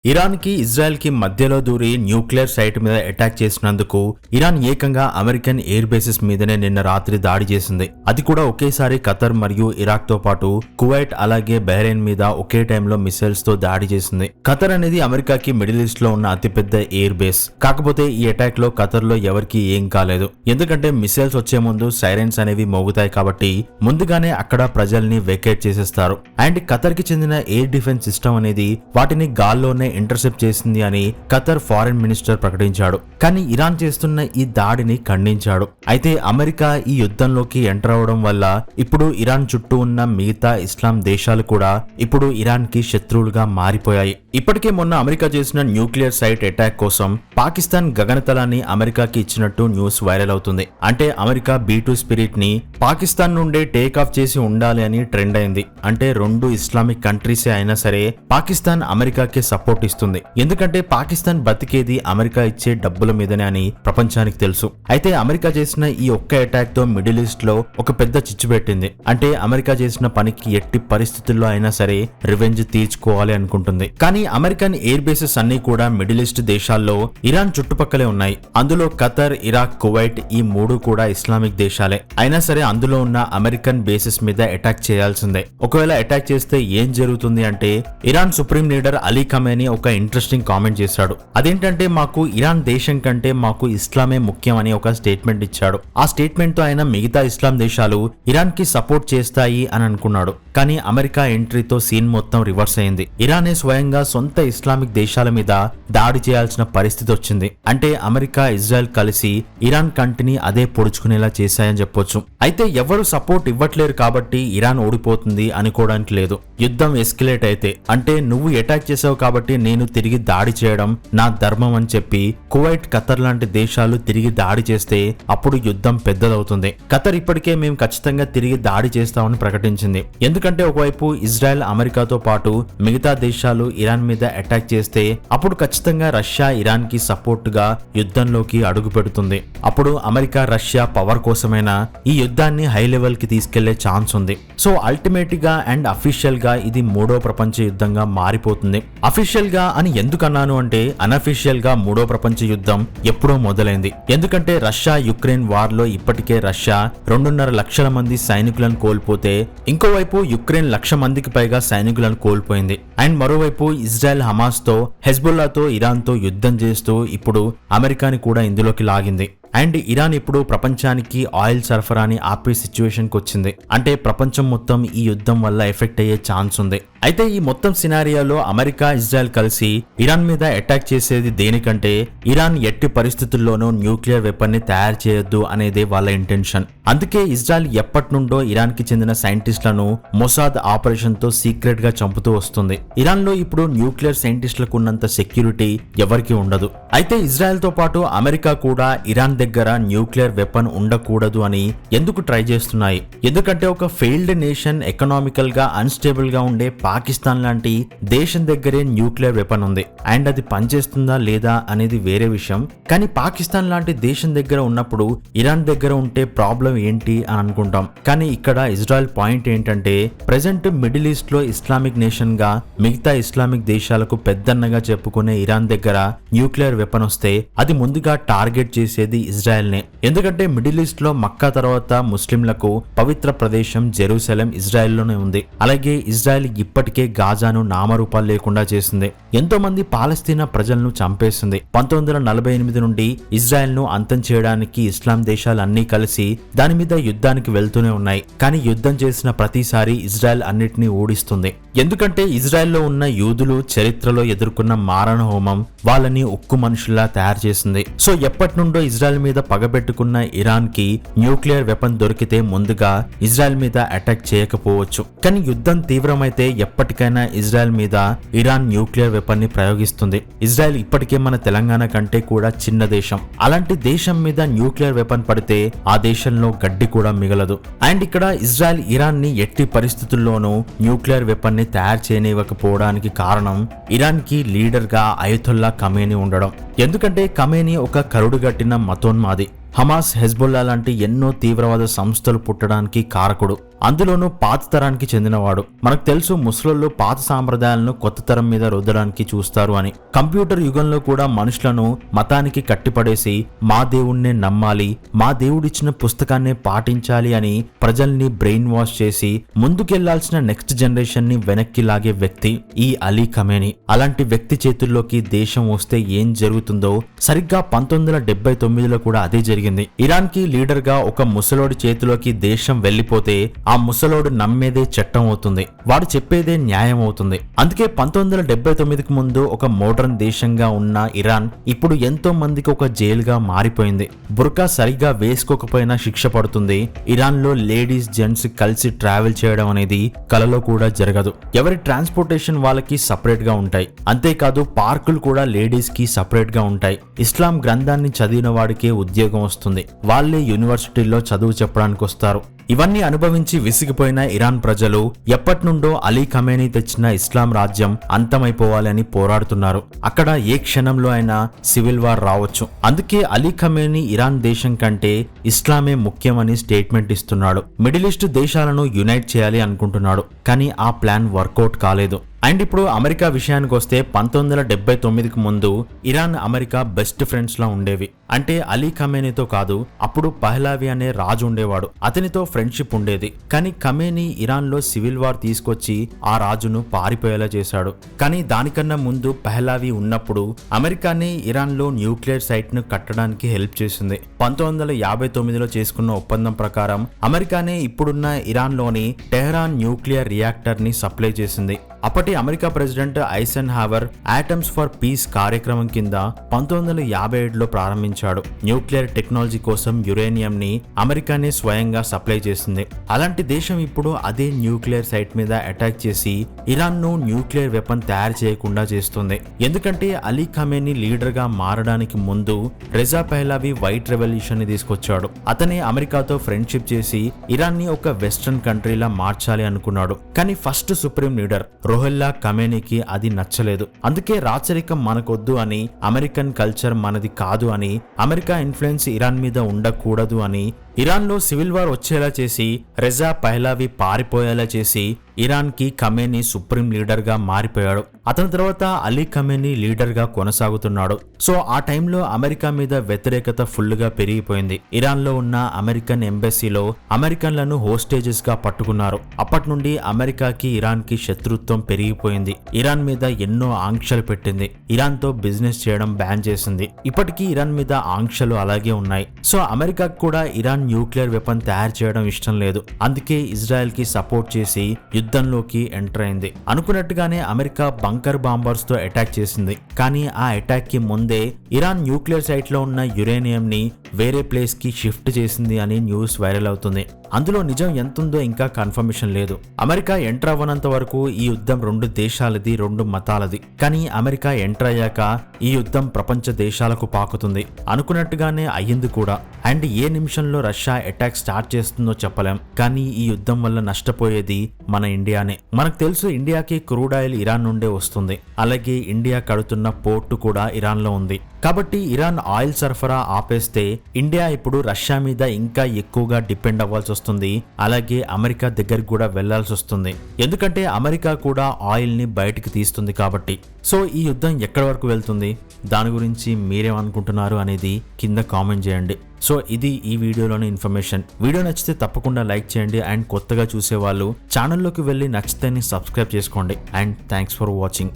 Iran కి Israel కి మధ్యలో దూరి న్యూక్లియర్ సైట్ మీద అటాక్ చేసినందుకు ఇరాన్ ఏకంగా అమెరికన్ ఎయిర్ బేసెస్ మీదనే నిన్న రాత్రి దాడి చేసింది. అది కూడా ఒకేసారి ఖతర్ మరియు ఇరాక్ తో పాటు కువైట్ అలాగే బహ్రెయిన్ మీద ఒకే టైంలో మిసైల్స్ తో దాడి చేసింది. ఖతర్ అనేది అమెరికాకి మిడిల్ ఈస్ట్ లో ఉన్న అతిపెద్ద ఎయిర్ బేస్. కాకపోతే ఈ అటాక్ లో ఖతర్ లో ఎవరికి ఏం కాలేదు. ఎందుకంటే మిసైల్స్ వచ్చే ముందు సైరన్స్ అనేవి మోగుతాయి కాబట్టి ముందుగానే అక్కడ ప్రజల్ని వెకేట్ చేసేస్తారు. అండ్ ఖతర్ కి చెందిన ఎయిర్ డిఫెన్స్ సిస్టమ్ అనేది వాటిని గాల్లోనే ఇంటర్సెప్ట్ చేసింది అని ఖతర్ ఫారెన్ మినిస్టర్ ప్రకటించాడు. కానీ ఇరాన్ చేస్తున్న ఈ దాడిని ఖండించాడు. అయితే అమెరికా ఈ యుద్ధంలోకి ఎంటర్ అవడం వల్ల ఇప్పుడు ఇరాన్ చుట్టూ ఉన్న మిగతా ఇస్లాం దేశాలు కూడా ఇప్పుడు ఇరాన్ కి శత్రువులుగా మారిపోయాయి. ఇప్పటికే మొన్న అమెరికా చేసిన న్యూక్లియర్ సైట్ అటాక్ కోసం పాకిస్తాన్ గగనతలాన్ని అమెరికాకి ఇచ్చినట్టు న్యూస్ వైరల్ అవుతుంది. అంటే అమెరికా B2 స్పిరిట్ ని పాకిస్తాన్ నుండే టేక్ ఆఫ్ చేసి ఉండాలి అని ట్రెండ్ అయింది. అంటే రెండు ఇస్లామిక్ కంట్రీసే అయినా సరే పాకిస్తాన్ అమెరికాకి సపోర్ట్ ఇస్తుంది. ఎందుకంటే పాకిస్తాన్ బతికేది అమెరికా ఇచ్చే డబ్బుల మీదనే అని ప్రపంచానికి తెలుసు. అయితే అమెరికా చేసిన ఈ ఒక్క అటాక్ తో మిడిల్ ఈస్ట్ లో ఒక పెద్ద చిచ్చు పెట్టింది. అంటే అమెరికా చేసిన పనికి ఎట్టి పరిస్థితుల్లో అయినా సరే రివెంజ్ తీర్చుకోవాలి అనుకుంటుంది. కానీ అమెరికన్ ఎయిర్ బేసెస్ అన్ని కూడా మిడిల్ ఈస్ట్ దేశాల్లో ఇరాన్ చుట్టుపక్కలే ఉన్నాయి. అందులో ఖతర్, ఇరాక్, కువైట్ ఈ మూడు కూడా ఇస్లామిక్ దేశాలే. అయినా సరే అందులో ఉన్న అమెరికన్ బేసెస్ మీద అటాక్ చేయాల్సిందే. ఒకవేళ అటాక్ చేస్తే ఏం జరుగుతుంది అంటే Iran supreme leader Ali Khamenei ఒక ఇంట్రెస్టింగ్ కామెంట్ చేశాడు. అదేంటంటే మాకు ఇరాన్ దేశం కంటే మాకు ఇస్లామే ముఖ్యం అని ఒక స్టేట్మెంట్ ఇచ్చాడు. ఆ స్టేట్మెంట్ తో ఆయన మిగతా ఇస్లాం దేశాలు ఇరాన్ కి సపోర్ట్ చేస్తాయి అని అనుకున్నాడు. కానీ అమెరికా ఎంట్రీతో సీన్ మొత్తం రివర్స్ అయింది. ఇరానే స్వయంగా సొంత ఇస్లామిక్ దేశాల మీద దాడి చేయాల్సిన పరిస్థితి వచ్చింది. అంటే అమెరికా, ఇజ్రాయెల్ కలిసి ఇరాన్ కంటిని అదే పొడుచుకునేలా చేశాయని చెప్పొచ్చు. అయితే ఎవరు సపోర్ట్ ఇవ్వట్లేరు కాబట్టి ఇరాన్ ఓడిపోతుంది అనుకోవడానికి లేదు. యుద్ధం ఎస్కలేట్ అయితే అంటే నువ్వు అటాక్ చేసావు కాబట్టి నేను తిరిగి దాడి చేయడం నా ధర్మం అని చెప్పి కువైట్, ఖతర్ లాంటి దేశాలు తిరిగి దాడి చేస్తే అప్పుడు యుద్ధం పెద్దదవుతుంది. ఖతర్ ఇప్పటికే మేము ఖచ్చితంగా తిరిగి దాడి చేస్తామని ప్రకటించింది. ఎందుకంటే ఒకవైపు ఇజ్రాయెల్ అమెరికాతో పాటు మిగతా దేశాలు ఇరాన్ మీద అటాక్ చేస్తే అప్పుడు ఖచ్చితంగా రష్యా ఇరాన్ కి సపోర్ట్ గా యుద్ధంలోకి అడుగు పెడుతుంది. అప్పుడు అమెరికా, రష్యా పవర్ కోసమైనా ఈ యుద్ధాన్ని హై లెవెల్ కి తీసుకెళ్లే ఛాన్స్ ఉంది. సో అల్టిమేట్ గా అండ్ అఫీషియల్ గా ఇది మూడో ప్రపంచ యుద్ధంగా మారిపోతుంది. అఫీషియల్ గా అని ఎందుకన్నాను అంటే అన్అఫీషియల్ గా మూడో ప్రపంచ యుద్ధం ఎప్పుడో మొదలైంది. ఎందుకంటే రష్యా యుక్రెయిన్ వార్ లో ఇప్పటికే రష్యా 2.5 లక్షల మంది సైనికులను కోల్పోతే ఇంకోవైపు యుక్రెయిన్ 1,00,000 మందికి పైగా సైనికులను కోల్పోయింది. అండ్ మరోవైపు ఇజ్రాయెల్ హమాస్ తో, హెజ్బుల్లాతో, ఇరాన్ తో యుద్ధం చేస్తూ ఇప్పుడు అమెరికాని కూడా ఇందులోకి లాగింది. అండ్ ఇరాన్ ఇప్పుడు ప్రపంచానికి ఆయిల్ సరఫరాని ఆపే సిచ్యువేషన్ కి వచ్చింది. అంటే ప్రపంచం మొత్తం ఈ యుద్ధం వల్ల ఎఫెక్ట్ అయ్యే ఛాన్స్ ఉంది. అయితే ఈ మొత్తం సినారియాలో అమెరికా, ఇజ్రాయెల్ కలిసి ఇరాన్ మీద అటాక్ చేసేది దేనికంటే ఇరాన్ ఎట్టి పరిస్థితుల్లోనూ న్యూక్లియర్ వెపన్ ని తయారు చేయొద్దు అనేదే వాళ్ళ ఇంటెన్షన్. అందుకే ఇజ్రాయెల్ ఎప్పటి నుండో ఇరాన్ కి చెందిన సైంటిస్టులను మొసాద్ ఆపరేషన్ తో సీక్రెట్ గా చంపుతూ వస్తుంది. ఇరాన్ లో ఇప్పుడు న్యూక్లియర్ సైంటిస్టులకు ఉన్నంత సెక్యూరిటీ ఎవరికి ఉండదు. అయితే ఇజ్రాయెల్ తో పాటు అమెరికా కూడా ఇరాన్ దగ్గర న్యూక్లియర్ వెపన్ ఉండకూడదు అని ఎందుకు ట్రై చేస్తున్నాయి? ఎందుకంటే ఒక ఫెయిల్డ్ నేషన్, ఎకనామికల్ గా అన్స్టేబుల్ గా ఉండే పాకిస్తాన్ లాంటి దేశం దగ్గరే న్యూక్లియర్ వెపన్ ఉంది. అండ్ అది పనిచేస్తుందా లేదా అనేది వేరే విషయం. కానీ పాకిస్తాన్ లాంటి దేశం దగ్గర ఉన్నప్పుడు ఇరాన్ దగ్గర ఉంటే ప్రాబ్లం ఏంటి అని అనుకుంటాం. కానీ ఇక్కడ ఇజ్రాయెల్ పాయింట్ ఏంటంటే ప్రెసెంట్ మిడిల్ ఈస్ట్ లో ఇస్లామిక్ నేషన్ గా మిగతా ఇస్లామిక్ దేశాలకు పెద్దన్నగా చెప్పుకునే ఇరాన్ దగ్గర న్యూక్లియర్ వెపన్ వస్తే అది ముందుగా టార్గెట్ చేసేది ఇజ్రాయెల్ నే. ఎందుకంటే మిడిల్ ఈస్ట్ లో మక్కా తర్వాత ముస్లింలకు పవిత్ర ప్రదేశం జెరూసలేం ఇజ్రాయెల్ లోనే ఉంది. అలాగే ఇజ్రాయెల్ ఇప్పటికే గాజాను నామరూపాలు లేకుండా చేసింది. ఎంతో మంది పాలస్తీనా ప్రజలను చంపేసింది. 1948 నుండి ఇజ్రాయెల్ ను అంతం చేయడానికి ఇస్లాం దేశాలు అన్ని కలిసి దాని మీద యుద్ధానికి వెళ్తూనే ఉన్నాయి. కానీ యుద్ధం చేసిన ప్రతిసారి ఇజ్రాయెల్ అన్నిటినీ ఓడిస్తుంది. ఎందుకంటే ఇజ్రాయెల్ లో ఉన్న యూదులు చరిత్రలో ఎదుర్కొన్న మారణ హోమం వాళ్ళని ఉక్కు మనుషుల్లా తయారు చేసింది. సో ఎప్పటి నుండో ఇజ్రాయెల్ మీద పగబెట్టుకున్న ఇరాన్ కి న్యూక్లియర్ వెపన్ దొరికితే ముందుగా ఇజ్రాయెల్ మీద అటాక్ చేయకపోవచ్చు. కానీ యుద్ధం తీవ్రమైతే ఎప్పటికైనా ఇజ్రాయెల్ మీద ఇరాన్ న్యూక్లియర్ వెపన్ ని ప్రయోగిస్తుంది. ఇజ్రాయెల్ ఇప్పటికే మన తెలంగాణ కంటే కూడా చిన్న దేశం. అలాంటి దేశం మీద న్యూక్లియర్ వెపన్ పడితే ఆ దేశంలో గడ్డి కూడా మిగలదు. అండ్ ఇక్కడ ఇజ్రాయెల్ ఇరాన్ ని ఎట్టి పరిస్థితుల్లోనూ న్యూక్లియర్ వెపన్ ని తయారు చేయనివ్వకపోవడానికి కారణం ఇరాన్ కి లీడర్ గా అయతొల్లా ఖమేనీ ఉండడం. ఎందుకంటే ఖమేనీ ఒక కరుడుగట్టిన మతోన్మాది. హమాస్, హెజ్బుల్లా లాంటి ఎన్నో తీవ్రవాద సంస్థలు పుట్టడానికి కారకుడు. అందులోనూ పాత తరానికి చెందినవాడు. మనకు తెలుసు ముసలోళ్ళు పాత సాంప్రదాయాలను కొత్త తరం మీద రుద్దడానికి చూస్తారు అని. కంప్యూటర్ యుగంలో కూడా మనుషులను మతానికి కట్టిపడేసి మా దేవుణ్ణే నమ్మాలి, మా దేవుడిచ్చిన పుస్తకాన్నే పాటించాలి అని ప్రజల్ని బ్రెయిన్ వాష్ చేసి ముందుకెళ్లాల్సిన నెక్స్ట్ జనరేషన్ ని వెనక్కి లాగే వ్యక్తి ఈ అలీ ఖమేనీ. అలాంటి వ్యక్తి చేతుల్లోకి దేశం వస్తే ఏం జరుగుతుందో సరిగ్గా 1979లో కూడా అదే జరిగింది. ఇరాన్ కి లీడర్ గా ఒక ముసలోడి చేతిలోకి దేశం వెళ్లిపోతే ఆ ముసలోడు నమ్మేదే చట్టం అవుతుంది, వాడు చెప్పేదే న్యాయం అవుతుంది. అందుకే 1979కి ముందు ఒక మోడర్న్ దేశంగా ఉన్న ఇరాన్ ఇప్పుడు ఎంతో మందికి ఒక జైలుగా మారిపోయింది. బుర్కా సరిగ్గా వేసుకోకపోయినా శిక్ష పడుతుంది. ఇరాన్ లో లేడీస్ జెంట్స్ కలిసి ట్రావెల్ చేయడం అనేది కలలో కూడా జరగదు. ఎవరి ట్రాన్స్పోర్టేషన్ వాళ్ళకి సపరేట్ గా ఉంటాయి. అంతేకాదు పార్కులు కూడా లేడీస్ కి సపరేట్ గా ఉంటాయి. ఇస్లాం గ్రంథాన్ని చదివిన వాడికే ఉద్యోగం వస్తుంది, వాళ్ళే యూనివర్సిటీల్లో చదువు చెప్పడానికి వస్తారు. ఇవన్నీ అనుభవించి విసిగిపోయిన ఇరాన్ ప్రజలు ఎప్పటినుండో అలీ ఖమేనీ తెచ్చిన ఇస్లాం రాజ్యం అంతమైపోవాలని పోరాడుతున్నారు. అక్కడ ఏ క్షణంలో అయినా సివిల్ వార్ రావచ్చు. అందుకే అలీ ఖమేనీ ఇరాన్ దేశం కంటే ఇస్లామే ముఖ్యమని స్టేట్మెంట్ ఇస్తున్నాడు. మిడిల్ ఈస్ట్ దేశాలను యునైట్ చేయాలి అనుకుంటున్నాడు, కానీ ఆ ప్లాన్ వర్కౌట్ కాలేదు. అండ్ ఇప్పుడు అమెరికా విషయానికి వస్తే 1979కి ముందు ఇరాన్ అమెరికా బెస్ట్ ఫ్రెండ్స్ లా ఉండేవి. అంటే అలీ ఖమేనీతో కాదు, అప్పుడు పహ్లావి అనే రాజు ఉండేవాడు, అతనితో ఫ్రెండ్షిప్ ఉండేది. కానీ ఖమేనీ ఇరాన్ లో సివిల్ వార్ తీసుకొచ్చి ఆ రాజును పారిపోయేలా చేశాడు. కానీ దానికన్నా ముందు పహ్లావి ఉన్నప్పుడు అమెరికానే ఇరాన్ లో న్యూక్లియర్ సైట్ ను కట్టడానికి హెల్ప్ చేసింది. 1959లో చేసుకున్న ఒప్పందం ప్రకారం అమెరికానే ఇప్పుడున్న ఇరాన్ లోని టెహరాన్ న్యూక్లియర్ రియాక్టర్ ని సప్లై చేసింది. అప్పటి America president Eisenhower atoms for peace కార్యక్రమం కింద 1957లో ప్రారంభించాడు. న్యూక్లియర్ టెక్నాలజీ కోసం యురేనియం ని అమెరికానే స్వయంగా సప్లై చేసింది. అలాంటి దేశం ఇప్పుడు అదే న్యూక్లియర్ సైట్ మీద అటాక్ చేసి ఇరాన్ ను న్యూక్లియర్ వెపన్ తయారు చేయకుండా చేస్తుంది. ఎందుకంటే అలీ ఖమేనీ లీడర్ గా మారడానికి ముందు రెజా పహ్లావి వైట్ రెవల్యూషన్ ని తీసుకొచ్చాడు. అతనే అమెరికాతో ఫ్రెండ్షిప్ చేసి ఇరాన్ ని ఒక వెస్టర్న్ కంట్రీలా మార్చాలి అనుకున్నాడు. కానీ ఫస్ట్ సుప్రీం లీడర్ రూహుల్లా ఖమేనీకి అది నచ్చలేదు. అందుకే రాచరికం మనకొద్దు అని, అమెరికన్ కల్చర్ మనది కాదు అని, అమెరికా ఇన్ఫ్లుయెన్స్ ఇరాన్ మీద ఉండకూడదు అని ఇరాన్ లో సివిల్ వార్ వచ్చేలా చేసి రెజా పహ్లావి పారిపోయేలా చేసి ఇరాన్ కి ఖమేనీ సుప్రీం లీడర్ గా మారిపోయాడు. అతని తర్వాత అలీ ఖమేనీ లీడర్ గా కొనసాగుతున్నాడు. సో ఆ టైంలో అమెరికా మీద వ్యతిరేకత ఫుల్ గా పెరిగిపోయింది. ఇరాన్ లో ఉన్న అమెరికన్ ఎంబసీలో అమెరికన్లను హోస్టేజెస్ గా పట్టుకున్నారు. అప్పటి నుండి అమెరికాకి ఇరాన్ కి శత్రుత్వం పెరిగిపోయింది. ఇరాన్ మీద ఎన్నో ఆంక్షలు పెట్టింది. ఇరాన్ తో బిజినెస్ చేయడం బ్యాన్ చేసింది. ఇప్పటికీ ఇరాన్ మీద ఆంక్షలు అలాగే ఉన్నాయి. సో అమెరికాకు కూడా ఇరాన్ న్యూక్లియర్ వెపన్ తయారు చేయడం ఇష్టం లేదు. అందుకే ఇజ్రాయెల్ కి సపోర్ట్ చేసి యుద్ధంలోకి ఎంటర్ అయింది. అనుకున్నట్టుగానే అమెరికా బంకర్ బాంబర్స్ తో అటాక్ చేసింది. కానీ ఆ అటాక్ కి ముందే ఇరాన్ న్యూక్లియర్ సైట్ లో ఉన్న యురేనియం ని వేరే ప్లేస్ కి షిఫ్ట్ చేసింది అని న్యూస్ వైరల్ అవుతుంది. అందులో నిజం ఎంతుందో ఇంకా కన్ఫర్మేషన్ లేదు. అమెరికా ఎంటర్ అవ్వనంత వరకు ఈ యుద్ధం 2 దేశాలది, 2 మతాలది. కానీ అమెరికా ఎంటర్ అయ్యాక ఈ యుద్ధం ప్రపంచ దేశాలకు పాకుతుంది. అనుకున్నట్టుగానే అయ్యింది కూడా. అండ్ ఏ నిమిషంలో రష్యా అటాక్ స్టార్ట్ చేస్తుందో చెప్పలేం. కానీ ఈ యుద్ధం వల్ల నష్టపోయేది మన ఇండియానే. మనకు తెలుసు ఇండియాకి క్రూడ్ ఆయిల్ ఇరాన్ నుండే వస్తుంది. అలాగే ఇండియా కడుతున్న పోర్టు కూడా ఇరాన్ లో ఉంది. కాబట్టి ఇరాన్ ఆయిల్ సరఫరా ఆపేస్తే ఇండియా ఇప్పుడు రష్యా మీద ఇంకా ఎక్కువగా డిపెండ్ అవ్వాల్సి వస్తుంది. అలాగే అమెరికా దగ్గరికి కూడా వెళ్లాల్సి వస్తుంది. ఎందుకంటే అమెరికా కూడా ఆయిల్ ని బయటికి తీస్తుంది కాబట్టి. సో ఈ యుద్ధం ఎక్కడి వరకు వెళ్తుంది, దాని గురించి మీరేమనుకుంటున్నారు అనేది కింద కామెంట్ చేయండి. సో ఇది ఈ వీడియోలోని ఇన్ఫర్మేషన్. వీడియో నచ్చితే తప్పకుండా లైక్ చేయండి. అండ్ కొత్తగా చూసే వాళ్ళు ఛానల్లోకి వెళ్ళి నచ్చితేనే సబ్స్క్రైబ్ చేసుకోండి. And thanks for watching.